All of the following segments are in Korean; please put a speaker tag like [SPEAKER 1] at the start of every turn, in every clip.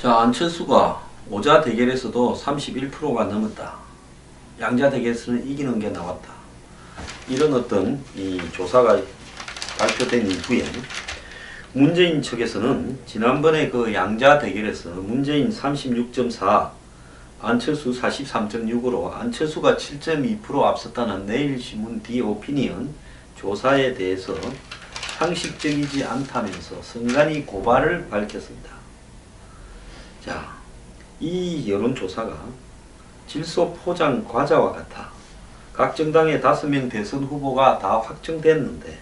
[SPEAKER 1] 자, 안철수가 오자 대결에서도 31%가 넘었다. 양자 대결에서는 이기는 게 나왔다. 이런 어떤 이 조사가 발표된 이후에 문재인 측에서는 지난번에 그 양자 대결에서 문재인 36.4, 안철수 43.6으로 안철수가 7.2% 앞섰다는 내일신문 디오피니언 조사에 대해서 상식적이지 않다면서 선관위 고발을 밝혔습니다. 자, 이 여론조사가 질소 포장 과자와 같아. 각 정당의 5명 대선 후보가 다 확정됐는데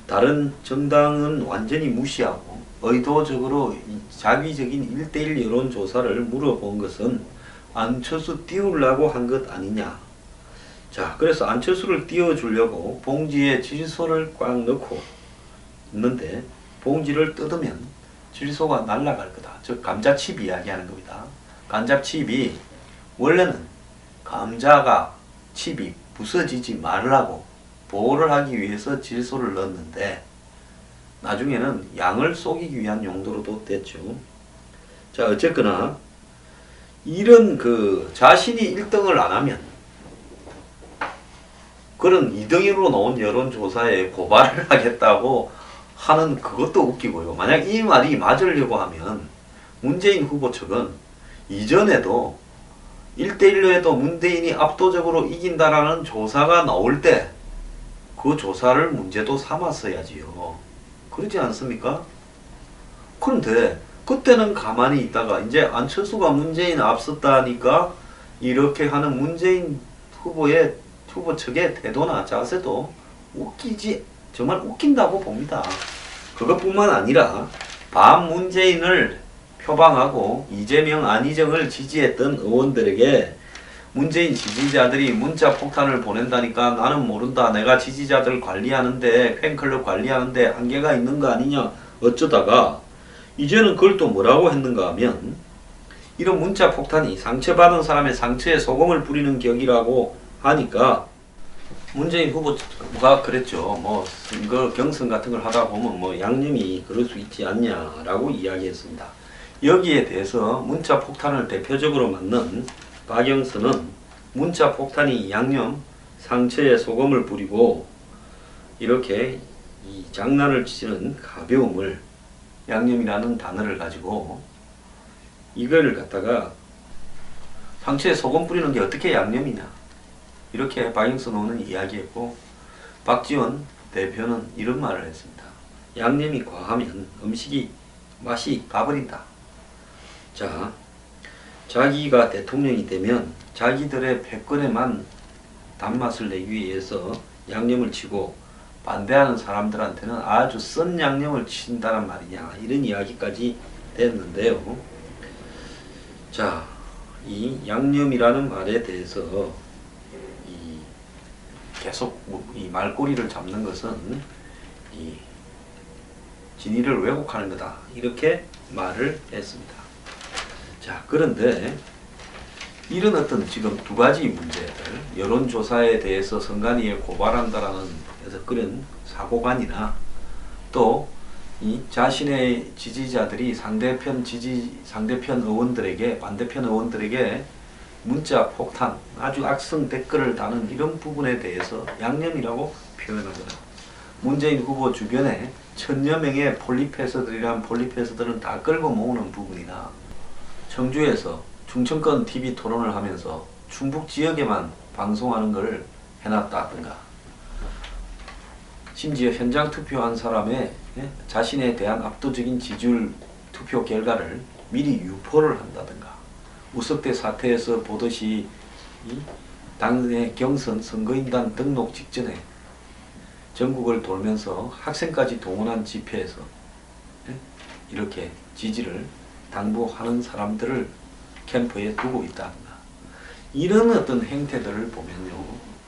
[SPEAKER 1] 다른 정당은 완전히 무시하고 의도적으로 자기적인 1대1 여론조사를 물어본 것은 안철수 띄우려고 한 것 아니냐. 자, 그래서 안철수를 띄워주려고 봉지에 질소를 꽉 넣고 있는데 봉지를 뜯으면 질소가 날아갈 거다. 즉 감자칩 이야기하는 겁니다. 감자칩이 원래는 감자가 칩이 부서지지 말라고 보호를 하기 위해서 질소를 넣었는데 나중에는 양을 속이기 위한 용도로도 됐죠. 자, 어쨌거나 이런 자신이 1등을 안 하면 그런 2등으로 나온 여론조사에 고발을 하겠다고 하는 그것도 웃기고요. 만약 이 말이 맞으려고 하면 문재인 후보 측은 이전에도 1대1로 해도 문재인이 압도적으로 이긴다라는 조사가 나올 때 그 조사를 문제도 삼았어야지요. 그렇지 않습니까? 그런데 그때는 가만히 있다가 이제 안철수가 문재인 앞섰다니까 이렇게 하는 문재인 후보 측의 태도나 자세도 정말 웃긴다고 봅니다. 그것뿐만 아니라 반문재인을 표방하고 이재명, 안희정을 지지했던 의원들에게 문재인 지지자들이 문자 폭탄을 보낸다니까 나는 모른다. 내가 지지자들 관리하는데 팬클럽 관리하는데 한계가 있는 거 아니냐 어쩌다가 이제는 그걸 또 뭐라고 했는가 하면 이런 문자 폭탄이 상처받은 사람의 상처에 소금을 뿌리는 격이라고 하니까 문재인 후보가 그랬죠. 뭐 선거 경선 같은 걸 하다 보면 뭐 양념이 그럴 수 있지 않냐라고 이야기했습니다. 여기에 대해서 문자 폭탄을 대표적으로 맞는 박영선은 문자 폭탄이 양념, 상처에 소금을 뿌리고 이렇게 이 장난을 치는 가벼움을 양념이라는 단어를 가지고 이거를 갖다가 상처에 소금 뿌리는 게 어떻게 양념이냐 이렇게 박영선 의원은 이야기했고 박지원 대표는 이런 말을 했습니다. 양념이 과하면 음식이 맛이 가버린다. 자, 자기가 대통령이 되면 자기들의 패권에만 단맛을 내기 위해서 양념을 치고 반대하는 사람들한테는 아주 쓴 양념을 친다란 말이냐 이런 이야기까지 됐는데요. 자, 이 양념이라는 말에 대해서 계속 이 말꼬리를 잡는 것은 이 진위를 왜곡하는 거다 이렇게 말을 했습니다. 자, 그런데 이런 어떤 지금 두 가지 문제들 여론조사에 대해서 선관위에 고발한다라는 그런 사고관이나 또 이 자신의 지지자들이 상대편 의원들에게 반대편 의원들에게 문자 폭탄 아주 악성 댓글을 다는 이런 부분에 대해서 양념이라고 표현하거나 문재인 후보 주변에 1000여 명의 폴리페서들은 다 끌고 모으는 부분이나 청주에서 충청권 TV 토론을 하면서 충북 지역에만 방송하는 걸 해놨다든가 심지어 현장 투표한 사람의 자신에 대한 압도적인 지지율 투표 결과를 미리 유포를 한다든가 우석대 사태에서 보듯이 당의 경선 선거인단 등록 직전에 전국을 돌면서 학생까지 동원한 집회에서 이렇게 지지를 당부하는 사람들을 캠프에 두고 있다든가 이런 어떤 행태들을 보면요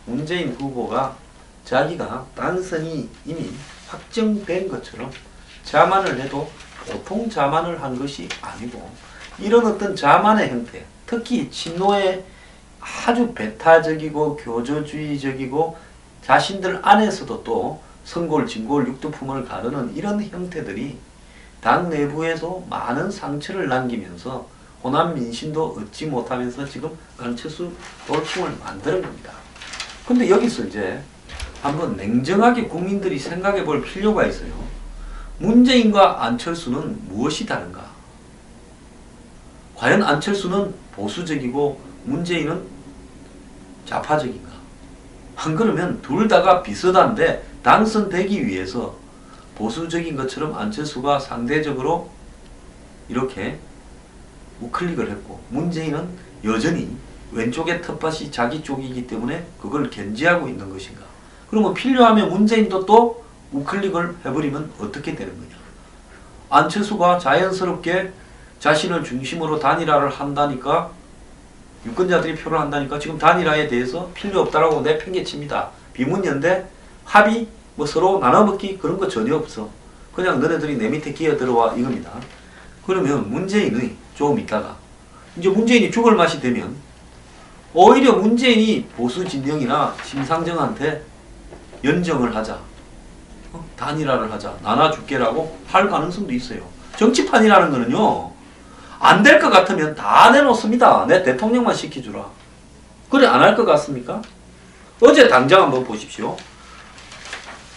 [SPEAKER 1] 문재인 후보가 자기가 당선이 이미 확정된 것처럼 자만을 해도 보통 자만을 한 것이 아니고 이런 어떤 자만의 형태 특히 친노의 아주 배타적이고 교조주의적이고 자신들 안에서도 또 성골, 진골, 육두품을 가르는 이런 형태들이 당 내부에서 많은 상처를 남기면서 호남 민심도 얻지 못하면서 지금 안철수 돌풍을 만드는 겁니다. 근데 여기서 이제 한번 냉정하게 국민들이 생각해 볼 필요가 있어요. 문재인과 안철수는 무엇이 다른가? 과연 안철수는 보수적이고 문재인은 좌파적인가? 안 그러면 둘 다가 비슷한데 당선되기 위해서 보수적인 것처럼 안철수가 상대적으로 이렇게 우클릭을 했고 문재인은 여전히 왼쪽의 텃밭이 자기 쪽이기 때문에 그걸 견지하고 있는 것인가? 그러면 필요하면 문재인도 또 우클릭을 해버리면 어떻게 되는 거냐? 안철수가 자연스럽게 자신을 중심으로 단일화를 한다니까 유권자들이 표를 한다니까 지금 단일화에 대해서 필요 없다라고 내팽개칩니다. 비문연대 합의 뭐 서로 나눠먹기 그런 거 전혀 없어. 그냥 너네들이 내 밑에 기어 들어와 이겁니다. 그러면 문재인이 조금 있다가 이제 문재인이 죽을 맛이 되면 오히려 문재인이 보수 진영이나 심상정한테 연정을 하자. 단일화를 하자. 나눠줄게라고 할 가능성도 있어요. 정치판이라는 거는요. 안 될 것 같으면 다 내놓습니다. 내 대통령만 시켜주라. 그래 안 할 것 같습니까? 어제 당장 한번 보십시오.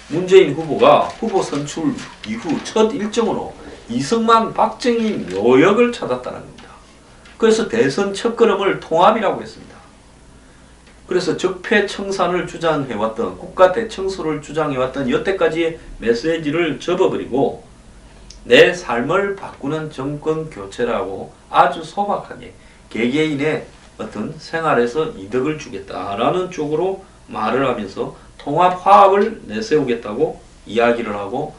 [SPEAKER 1] 문재인 후보가 후보 선출 이후 첫 일정으로 이승만, 박정희 묘역을 찾았다는 겁니다. 그래서 대선 첫걸음을 통합이라고 했습니다. 그래서 적폐청산을 주장해왔던 국가 대청소를 주장해왔던 여태까지의 메시지를 접어버리고 내 삶을 바꾸는 정권 교체라고 아주 소박하게 개개인의 어떤 생활에서 이득을 주겠다라는 쪽으로 말을 하면서 통합 화합을 내세우겠다고 이야기를 하고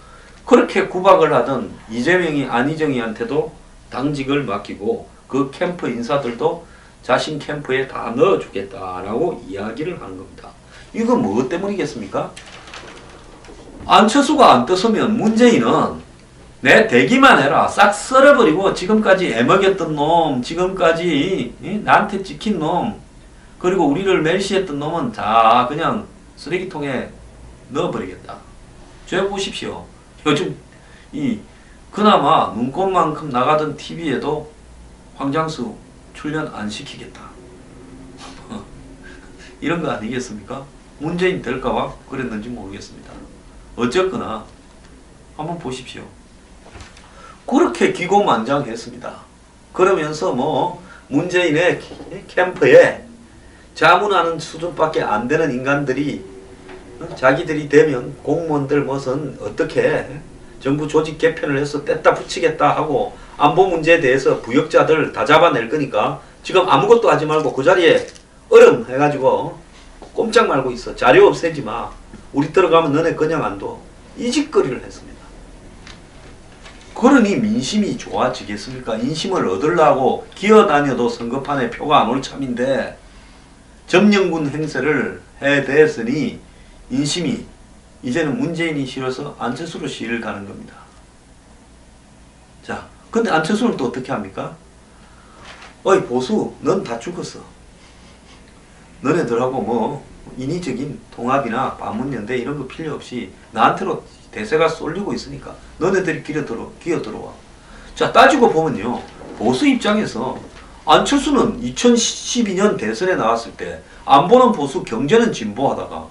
[SPEAKER 1] 그렇게 구박을 하던 이재명이 안희정이한테도 당직을 맡기고 그 캠프 인사들도 자신 캠프에 다 넣어주겠다라고 이야기를 하는 겁니다. 이건 무엇 때문이겠습니까? 안철수가 안 떴으면 문재인은 내 대기만 해라. 싹 썰어버리고 지금까지 애먹였던 놈, 지금까지 나한테 찍힌 놈, 그리고 우리를 멸시했던 놈은 다 그냥 쓰레기통에 넣어버리겠다. 저 보십시오. 요즘 그나마 눈꽃만큼 나가던 TV에도 황장수 출연 안 시키겠다. 이런 거 아니겠습니까? 문재인 될까봐 그랬는지 모르겠습니다. 어쨌거나 한번 보십시오. 그렇게 기고만장했습니다. 그러면서 뭐 문재인의 캠프에 자문하는 수준밖에 안 되는 인간들이 자기들이 되면 공무원들 무슨 어떻게 정부 조직 개편을 해서 뗐다 붙이겠다 하고 안보 문제에 대해서 부역자들 다 잡아낼 거니까 지금 아무것도 하지 말고 그 자리에 얼음 해가지고 꼼짝 말고 있어. 자료 없애지 마. 우리 들어가면 너네 그냥 안 둬. 이 짓거리를 했습니다. 그러니 민심이 좋아지겠습니까? 인심을 얻으려고 기어다녀도 선거판에 표가 안 올 참인데 점령군 행세를 해댔으니 인심이 이제는 문재인이 싫어서 안철수로 시위를 가는 겁니다. 자, 근데 안철수는 또 어떻게 합니까? 어이 보수, 넌 다 죽었어. 너네들하고 뭐 인위적인 통합이나 반문연대 이런 거 필요 없이 나한테로 대세가 쏠리고 있으니까 너네들이 기어 들어와. 자, 따지고 보면요. 보수 입장에서 안철수는 2012년 대선에 나왔을 때 안보는 보수, 경제는 진보 하다가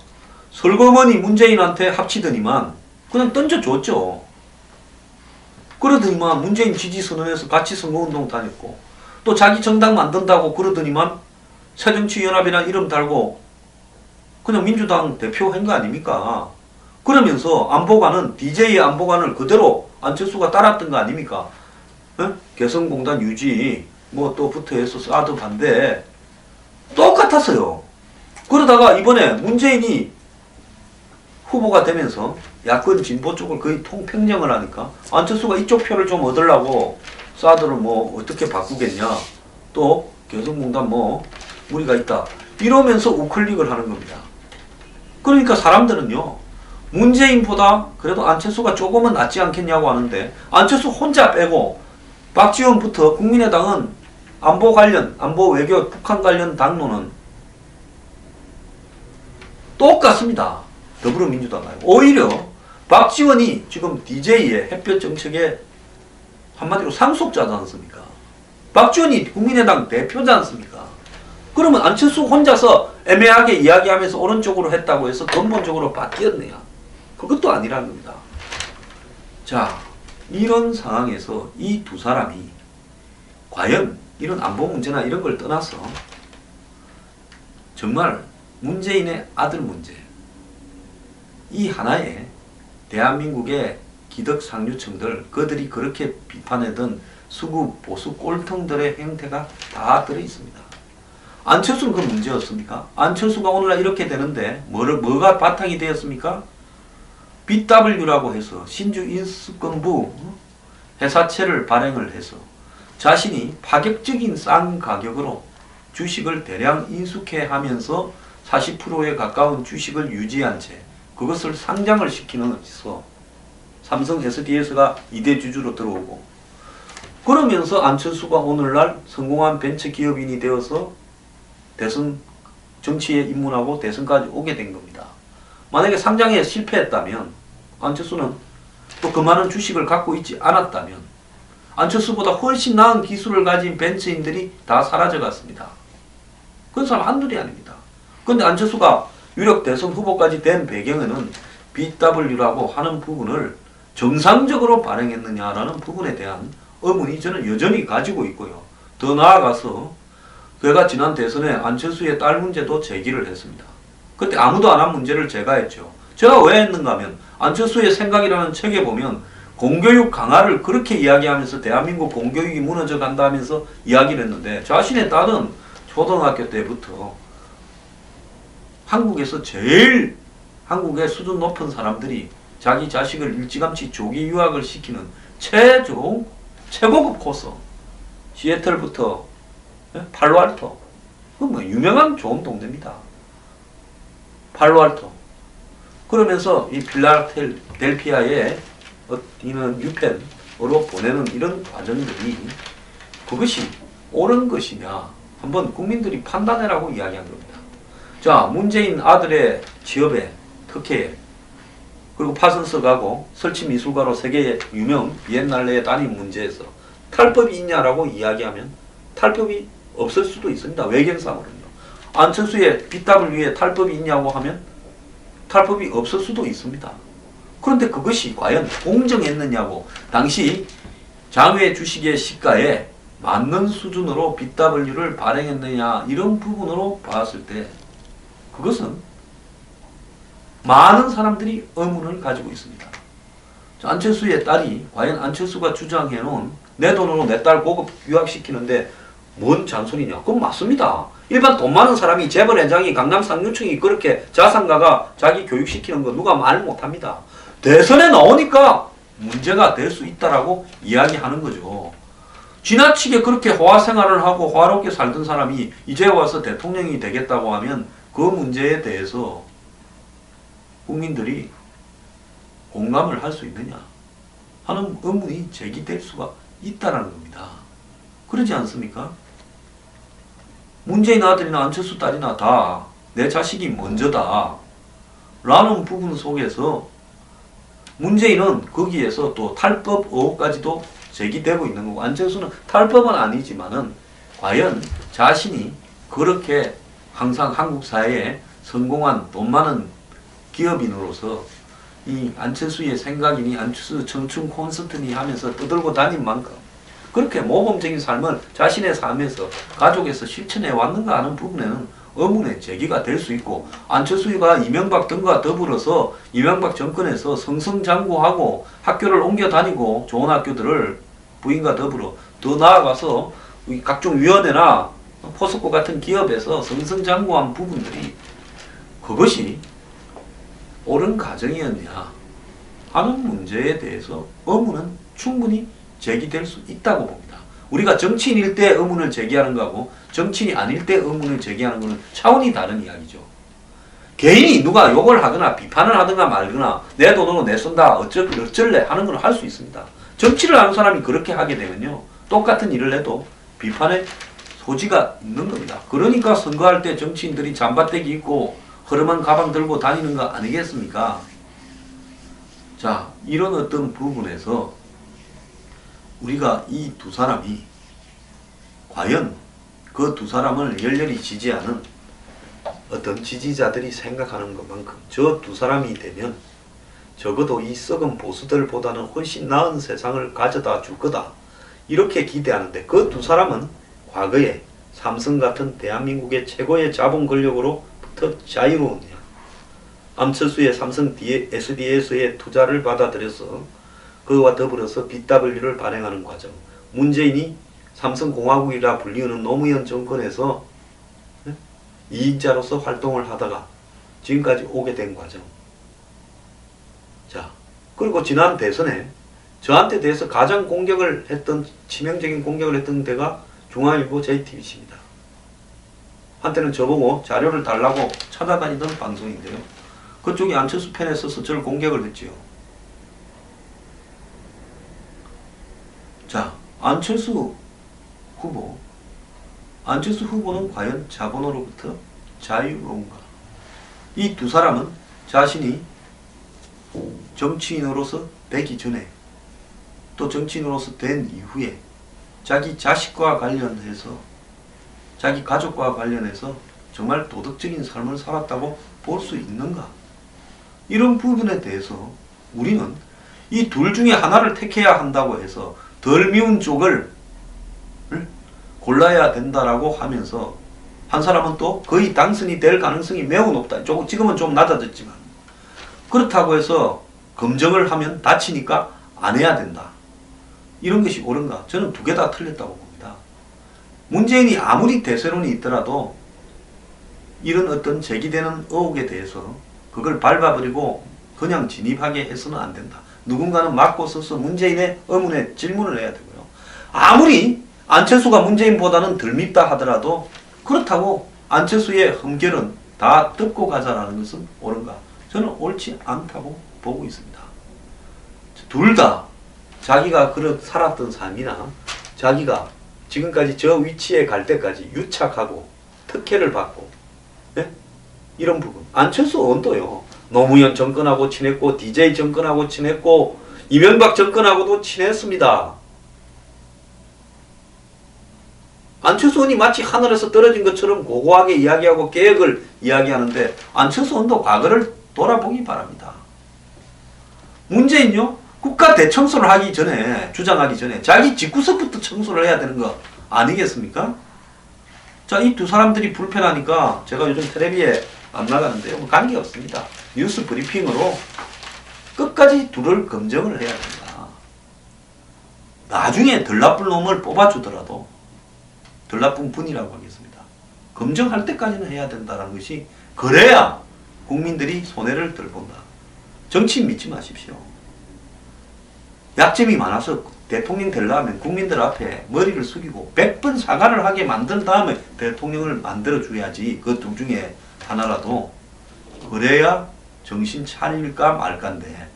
[SPEAKER 1] 설거머니 문재인한테 합치더니만 그냥 던져줬죠. 그러더니만 문재인 지지 선언해서 같이 선거운동 다녔고 또 자기 정당 만든다고 그러더니만 새정치연합이나 이름 달고 그냥 민주당 대표한 거 아닙니까? 그러면서 안보관은 DJ 안보관을 그대로 안철수가 따랐던 거 아닙니까? 에? 개성공단 유지 뭐 또 붙어해서 사드 반대 똑같았어요. 그러다가 이번에 문재인이 후보가 되면서 야권 진보 쪽을 거의 통평정을 하니까 안철수가 이쪽 표를 좀 얻으려고 사드를 뭐 어떻게 바꾸겠냐, 또 개성공단 뭐 무리가 있다 이러면서 우클릭을 하는 겁니다. 그러니까 사람들은요 문재인보다 그래도 안철수가 조금은 낫지 않겠냐고 하는데 안철수 혼자 빼고 박지원부터 국민의당은 안보 관련, 안보 외교, 북한 관련 당론은 똑같습니다. 더불어민주당하고. 오히려 박지원이 지금 DJ의 햇볕 정책에 한마디로 상속자지 않습니까? 박지원이 국민의당 대표지 않습니까? 그러면 안철수 혼자서 애매하게 이야기하면서 오른쪽으로 했다고 해서 근본적으로 바뀌었네요. 그것도 아니라는 겁니다. 자, 이런 상황에서 이 두 사람이 과연 이런 안보 문제나 이런 걸 떠나서 정말 문재인의 아들 문제, 이 하나에 대한민국의 기득 상류층들, 그들이 그렇게 비판하던 수구 보수 꼴통들의 행태가 다 들어있습니다. 안철수는 그 문제였습니까? 안철수가 오늘날 이렇게 되는데 뭐가 바탕이 되었습니까? BW라고 해서 신주 인수권부 회사채를 발행을 해서 자신이 파격적인 싼 가격으로 주식을 대량 인수케 하면서 40%에 가까운 주식을 유지한 채 그것을 상장을 시키면서 삼성 SDS가 2대 주주로 들어오고, 그러면서 안철수가 오늘날 성공한 벤처기업인이 되어서 대선 정치에 입문하고 대선까지 오게 된 겁니다. 만약에 상장에 실패했다면, 안철수는 또 그 많은 주식을 갖고 있지 않았다면 안철수보다 훨씬 나은 기술을 가진 벤처인들이 다 사라져갔습니다. 그런 사람 한둘이 아닙니다. 그런데 안철수가 유력 대선 후보까지 된 배경에는 BW라고 하는 부분을 정상적으로 발행했느냐라는 부분에 대한 의문이 저는 여전히 가지고 있고요. 더 나아가서 그가 지난 대선에 안철수의 딸 문제도 제기를 했습니다. 그때 아무도 안 한 문제를 제가 했죠. 제가 왜 했는가 하면 안철수의 생각이라는 책에 보면 공교육 강화를 그렇게 이야기하면서 대한민국 공교육이 무너져 간다 하면서 이야기를 했는데, 자신의 딸은 초등학교 때부터 한국에서 제일 한국의 수준 높은 사람들이 자기 자식을 일찌감치 조기 유학을 시키는 최고급 코스, 시애틀부터 팔로알토, 그 뭐 유명한 좋은 동네입니다. 팔로알토. 그러면서 이 필라델피아에 이는 유펜으로 보내는 이런 과정들이 그것이 옳은 것이냐 한번 국민들이 판단해라고 이야기한 겁니다. 자, 문재인 아들의 취업에 특혜, 그리고 파슨스가고 설치미술가로 세계의 유명 비엔날레에 다닌 문제에서 탈법이 있냐라고 이야기하면 탈법이 없을 수도 있습니다. 외견상으로는요. 안철수의 BW에 탈법이 있냐고 하면 탈법이 없을 수도 있습니다. 그런데 그것이 과연 공정했느냐고, 당시 장외 주식의 시가에 맞는 수준으로 BW를 발행했느냐, 이런 부분으로 봤을 때 그것은 많은 사람들이 의문을 가지고 있습니다. 안철수의 딸이 과연 안철수가 주장해놓은 내 돈으로 내 딸 고급 유학시키는데 뭔 잔소리냐? 그건 맞습니다. 일반 돈 많은 사람이 재벌회장이 강남 상류층이 그렇게 자산가가 자기 교육시키는 거 누가 말 못합니다. 대선에 나오니까 문제가 될 수 있다라고 이야기하는 거죠. 지나치게 그렇게 호화생활을 하고 화롭게 살던 사람이 이제 와서 대통령이 되겠다고 하면 그 문제에 대해서 국민들이 공감을 할 수 있느냐 하는 의문이 제기될 수가 있다는 겁니다. 그러지 않습니까? 문재인 아들이나 안철수 딸이나 다 내 자식이 먼저다 라는 부분 속에서 문재인은 거기에서 또 탈법 의혹까지도 제기되고 있는 거고, 안철수는 탈법은 아니지만은 과연 자신이 그렇게 항상 한국 사회에 성공한 돈 많은 기업인으로서 이 안철수의 생각이니 안철수 청춘 콘서트니 하면서 떠들고 다닌 만큼 그렇게 모범적인 삶을 자신의 삶에서 가족에서 실천해 왔는가 하는 부분에는 의문의 제기가 될 수 있고, 안철수가 이명박 등과 더불어서 이명박 정권에서 승승장구하고 학교를 옮겨 다니고 좋은 학교들을 부인과 더불어 더 나아가서 각종 위원회나 포스코 같은 기업에서 승승장구한 부분들이 그것이 옳은 가정이었냐 하는 문제에 대해서 의문은 충분히 제기될 수 있다고 봅니다. 우리가 정치인일 때 의문을 제기하는 거하고 정치인이 아닐 때 의문을 제기하는 것은 차원이 다른 이야기죠. 개인이 누가 욕을 하거나 비판을 하든가 말거나 내 돈으로 내 쏜다 어쩔래 하는 건 할 수 있습니다. 정치를 하는 사람이 그렇게 하게 되면요, 똑같은 일을 해도 비판의 소지가 있는 겁니다. 그러니까 선거할 때 정치인들이 잠바떼기 입고 허름한 가방 들고 다니는 거 아니겠습니까? 자, 이런 어떤 부분에서 우리가 이 두 사람이 과연 그 두 사람을 열렬히 지지하는 어떤 지지자들이 생각하는 것만큼 저 두 사람이 되면 적어도 이 썩은 보수들보다는 훨씬 나은 세상을 가져다 줄 거다. 이렇게 기대하는데 그 두 사람은 과거에 삼성 같은 대한민국의 최고의 자본 권력으로부터 자유로웠냐. 안철수의 삼성 SDS의 투자를 받아들여서 그와 더불어서 BW를 발행하는 과정. 문재인이 삼성공화국이라 불리우는 노무현 정권에서 이익자로서 활동을 하다가 지금까지 오게 된 과정. 자, 그리고 지난 대선에 저한테 대해서 가장 공격을 했던, 치명적인 공격을 했던 데가 중앙일보 JTBC입니다. 한때는 저보고 자료를 달라고 찾아다니던 방송인데요. 그쪽이 안철수 편에 서서 저를 공격을 했지요. 자, 안철수 후보는 과연 자본으로부터 자유로운가? 이 두 사람은 자신이 정치인으로서 되기 전에 또 정치인으로서 된 이후에 자기 자식과 관련해서 자기 가족과 관련해서 정말 도덕적인 삶을 살았다고 볼 수 있는가? 이런 부분에 대해서 우리는 이 둘 중에 하나를 택해야 한다고 해서 덜 미운 쪽을 골라야 된다라고 하면서 한 사람은 또 거의 당선이 될 가능성이 매우 높다. 지금은 좀 낮아졌지만 그렇다고 해서 검증을 하면 다치니까 안 해야 된다. 이런 것이 옳은가? 저는 두 개 다 틀렸다고 봅니다. 문재인이 아무리 대세론이 있더라도 이런 어떤 제기되는 의혹에 대해서 그걸 밟아버리고 그냥 진입하게 해서는 안 된다. 누군가는 막고 서서 문재인의 의문에 질문을 해야 되고요. 아무리 안철수가 문재인보다는 덜 밉다 하더라도 그렇다고 안철수의 흠결은 다 뜯고 가자라는 것은 옳은가? 저는 옳지 않다고 보고 있습니다. 둘 다 자기가 살았던 삶이나 자기가 지금까지 저 위치에 갈 때까지 유착하고 특혜를 받고 이런 부분. 안철수 의원도요. 노무현 정권하고 친했고 DJ 정권하고 친했고 이명박 정권하고도 친했습니다. 안철수 의원이 마치 하늘에서 떨어진 것처럼 고고하게 이야기하고 계획을 이야기하는데 안철수 의원도 과거를 돌아보기 바랍니다. 문재인요. 국가 대청소를 하기 전에 주장하기 전에 자기 집구석부터 청소를 해야 되는 거 아니겠습니까? 자, 이 두 사람들이 불편하니까 제가 요즘 텔레비에 안 나가는데요. 뭐 관계없습니다. 뉴스 브리핑으로 끝까지 둘을 검증을 해야 된다. 나중에 덜 나쁜 놈을 뽑아주더라도 덜 나쁜 분이라고 하겠습니다. 검증할 때까지는 해야 된다는 것이 그래야 국민들이 손해를 덜 본다. 정치인 믿지 마십시오. 약점이 많아서 대통령 되려면 국민들 앞에 머리를 숙이고 100번 사과를 하게 만든 다음에 대통령을 만들어줘야지. 그 둘 중에 하나라도. 그래야 정신 차릴까 말까인데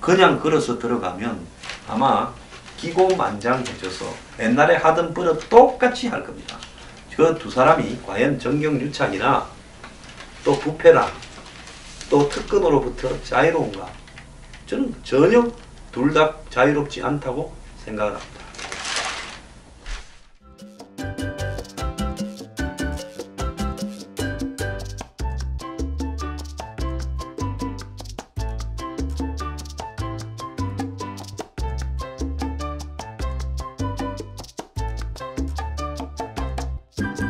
[SPEAKER 1] 그냥 걸어서 들어가면 아마 기고만장해져서 옛날에 하던 버릇 똑같이 할 겁니다. 그 두 사람이 과연 정경유착이나 또 부패나 또 특권으로부터 자유로운가? 저는 전혀 둘 다 자유롭지 않다고 생각을 합니다.